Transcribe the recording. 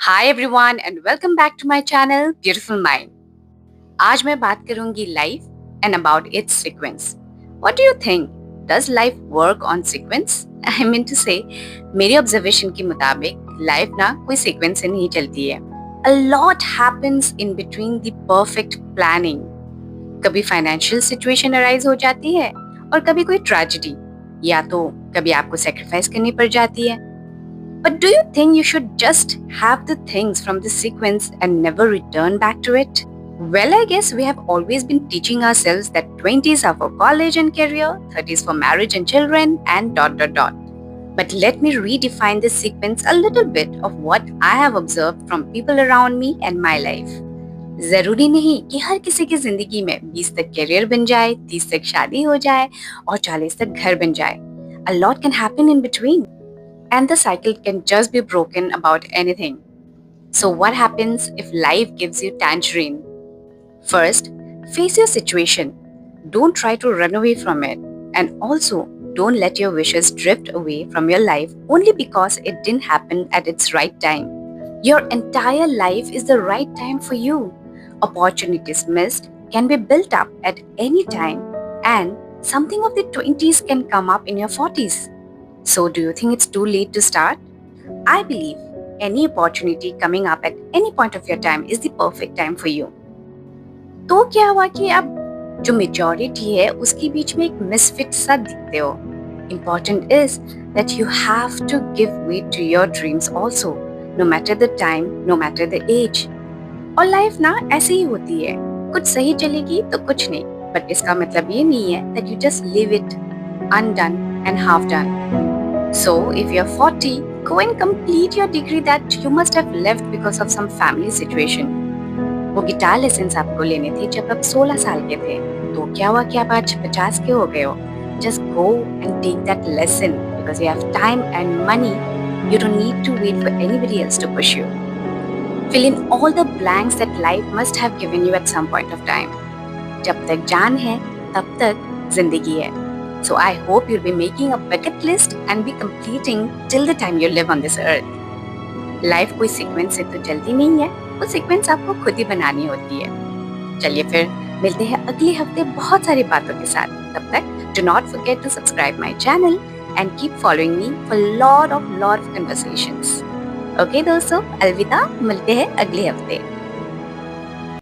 Hi everyone and welcome back to my channel beautiful mind. आज मैं बात करूंगी life and about its sequence. What do you think, does life work on sequence? I mean to say, मेरी observation के मुताबिक life ना कोई sequence से नहीं चलती है। A lot happens in between the perfect planning. कभी फाइनेंशियल सिचुएशन अराइज हो जाती है और कभी कोई ट्रेजेडी, या तो कभी आपको सेक्रीफाइस करनी पड़ जाती है। But do you think you should just have the things from the sequence and never return back to it? Well, I guess we have always been teaching ourselves that 20s are for college and career, 30s for marriage and children, and dot dot dot. But let me redefine this sequence a little bit of what I have observed from people around me and my life. जरूरी नहीं कि हर किसी की जिंदगी में 20 तक career बन जाए, 30 तक शादी हो जाए और 40 तक घर बन जाए. A lot can happen in between. And the cycle can just be broken about anything. So what happens if life gives you tangerine? First, face your situation. Don't try to run away from it. And also, don't let your wishes drift away from your life only because it didn't happen at its right time. Your entire life is the right time for you. Opportunities missed can be built up at any time, and something of the 20s can come up in your 40s. So, do you think it's too late to start? I believe any opportunity coming up at any point of your time is the perfect time for you. तो क्या हुआ कि अब जो majority है उसके बीच में एक मिसफिट सा दिखते हो. Important is that you have to give way to your dreams also, no matter the time, no matter the age. और लाइफ ना ऐसे ही होती है, कुछ सही चलेगी तो कुछ नहीं, बट इसका मतलब ये नहीं है that you just leave it undone and half done. So, if you're 40, go and complete your degree that you must have left because of some family situation. वो गिटार लेसन्स आपको लेने थे जब आप 16 साल के थे, तो क्या हुआ कि आप आज 50 के हो गए हो? Just go and take that lesson because you have time and money. You don't need to wait for anybody else to push you. Fill in all the blanks that life must have given you at some point of time. जब तक जान है, तब तक जिंदगी है. So I hope you'll be making a bucket list and be completing till the time you live on this earth. Life कोई sequence से तो चलती नहीं है, वो सीक्वेंस आपको खुद ही बनानी होती है. चलिए फिर मिलते हैं अगले हफ्ते बहुत सारी बातों के साथ. तब तक do not forget to subscribe my channel and keep following me for lot of conversations. Okay दोस्तों, अलविदा, मिलते हैं अगले हफ्ते.